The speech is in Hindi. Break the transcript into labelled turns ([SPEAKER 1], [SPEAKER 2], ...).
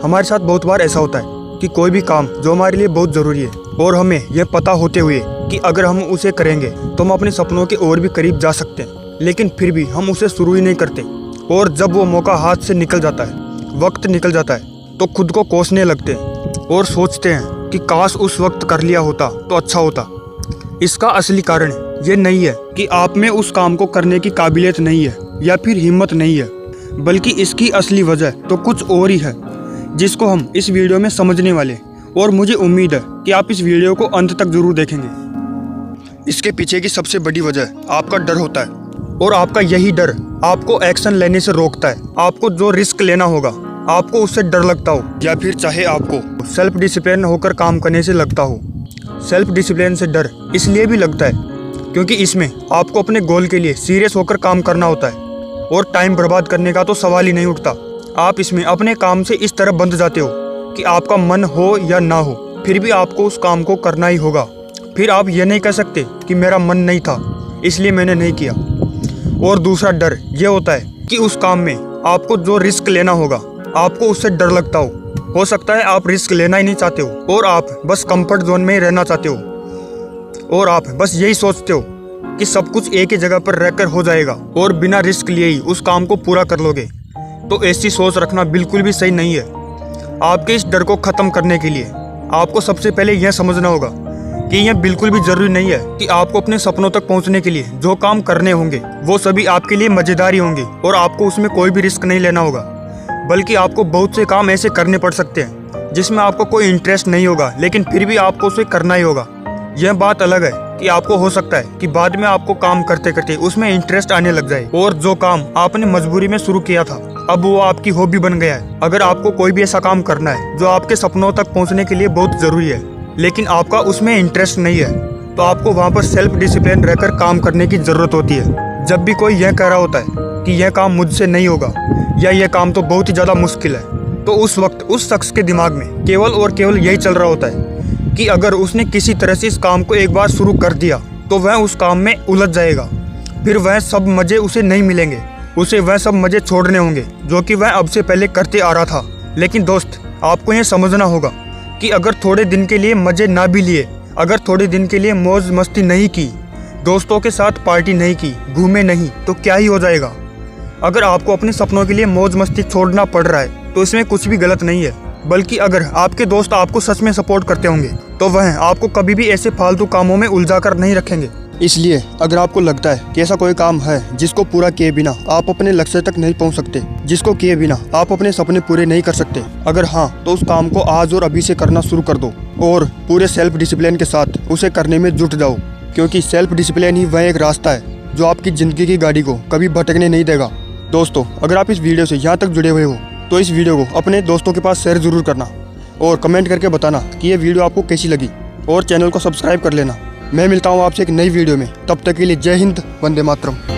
[SPEAKER 1] हमारे साथ बहुत बार ऐसा होता है कि कोई भी काम जो हमारे लिए बहुत ज़रूरी है और हमें यह पता होते हुए कि अगर हम उसे करेंगे तो हम अपने सपनों के और भी करीब जा सकते हैं, लेकिन फिर भी हम उसे शुरू ही नहीं करते। और जब वो मौका हाथ से निकल जाता है, वक्त निकल जाता है, तो खुद को कोसने लगते हैं और सोचते हैं कि काश उस वक्त कर लिया होता तो अच्छा होता। इसका असली कारण ये नहीं है कि आप में उस काम को करने की काबिलियत नहीं है या फिर हिम्मत नहीं है, बल्कि इसकी असली वजह तो कुछ और ही है, जिसको हम इस वीडियो में समझने वाले। और मुझे उम्मीद है कि आप इस वीडियो को अंत तक जरूर देखेंगे। इसके पीछे की सबसे बड़ी वजह आपका डर होता है, और आपका यही डर आपको एक्शन लेने से रोकता है। आपको जो रिस्क लेना होगा, आपको उससे डर लगता हो, या फिर चाहे आपको सेल्फ डिसिप्लिन होकर काम करने से लगता हो। सेल्फ डिसिप्लिन से डर इसलिए भी लगता है क्योंकि इसमें आपको अपने गोल के लिए सीरियस होकर काम करना होता है, और टाइम बर्बाद करने का तो सवाल ही नहीं उठता। आप इसमें अपने काम से इस तरह बंध जाते हो कि आपका मन हो या ना हो, फिर भी आपको उस काम को करना ही होगा। फिर आप ये नहीं कह सकते कि मेरा मन नहीं था इसलिए मैंने नहीं किया। और दूसरा डर ये होता है कि उस काम में आपको जो रिस्क लेना होगा, आपको उससे डर लगता हो सकता है आप रिस्क लेना ही नहीं चाहते हो और आप बस कंफर्ट जोन में ही रहना चाहते हो, और आप बस यही सोचते हो कि सब कुछ एक ही जगह पर रहकर हो जाएगा और बिना रिस्क लिए ही उस काम को पूरा कर लोगे। तो ऐसी सोच रखना बिल्कुल भी सही नहीं है। आपके इस डर को ख़त्म करने के लिए आपको सबसे पहले यह समझना होगा कि यह बिल्कुल भी ज़रूरी नहीं है कि आपको अपने सपनों तक पहुंचने के लिए जो काम करने होंगे वो सभी आपके लिए मज़ेदार ही होंगे और आपको उसमें कोई भी रिस्क नहीं लेना होगा। बल्कि आपको बहुत से काम ऐसे करने पड़ सकते हैं जिसमें आपको कोई इंटरेस्ट नहीं होगा, लेकिन फिर भी आपको उसे करना ही होगा। यह बात अलग है कि आपको हो सकता है कि बाद में आपको काम करते करते उसमें इंटरेस्ट आने लग जाए और जो काम आपने मजबूरी में शुरू किया था अब वो आपकी हॉबी बन गया है। अगर आपको कोई भी ऐसा काम करना है जो आपके सपनों तक पहुंचने के लिए बहुत जरूरी है, लेकिन आपका उसमें इंटरेस्ट नहीं है, तो आपको वहाँ पर सेल्फ डिसिप्लिन रहकर काम करने की जरूरत होती है। जब भी कोई यह कह रहा होता है कि यह काम मुझसे नहीं होगा या यह काम तो बहुत ही ज़्यादा मुश्किल है, तो उस वक्त उस शख्स के दिमाग में केवल और केवल यही चल रहा होता है कि अगर उसने किसी तरह से इस काम को एक बार शुरू कर दिया तो वह उस काम में उलझ जाएगा, फिर वह सब मज़े उसे नहीं मिलेंगे, उसे वह सब मज़े छोड़ने होंगे जो कि वह अब से पहले करते आ रहा था। लेकिन दोस्त, आपको यह समझना होगा कि अगर थोड़े दिन के लिए मज़े ना भी लिए, अगर थोड़े दिन के लिए मौज मस्ती नहीं की, दोस्तों के साथ पार्टी नहीं की, घूमे नहीं, तो क्या ही हो जाएगा। अगर आपको अपने सपनों के लिए मौज मस्ती छोड़ना पड़ रहा है तो इसमें कुछ भी गलत नहीं है, बल्कि अगर आपके दोस्त आपको सच में सपोर्ट करते होंगे तो वह आपको कभी भी ऐसे फालतू कामों में उलझा कर नहीं रखेंगे। इसलिए अगर आपको लगता है कि ऐसा कोई काम है जिसको पूरा किए बिना आप अपने लक्ष्य तक नहीं पहुंच सकते, जिसको किए बिना आप अपने सपने पूरे नहीं कर सकते, अगर हाँ, तो उस काम को आज और अभी से करना शुरू कर दो और पूरे सेल्फ डिसिप्लिन के साथ उसे करने में जुट जाओ, क्योंकि सेल्फ डिसिप्लिन ही वह एक रास्ता है जो आपकी ज़िंदगी की गाड़ी को कभी भटकने नहीं देगा। दोस्तों, अगर आप इस वीडियो से यहाँ तक जुड़े हुए हो तो इस वीडियो को अपने दोस्तों के पास शेयर ज़रूर करना और कमेंट करके बताना कि ये वीडियो आपको कैसी लगी, और चैनल को सब्सक्राइब कर लेना। मैं मिलता हूँ आपसे एक नई वीडियो में, तब तक के लिए जय हिंद, वंदे मातरम।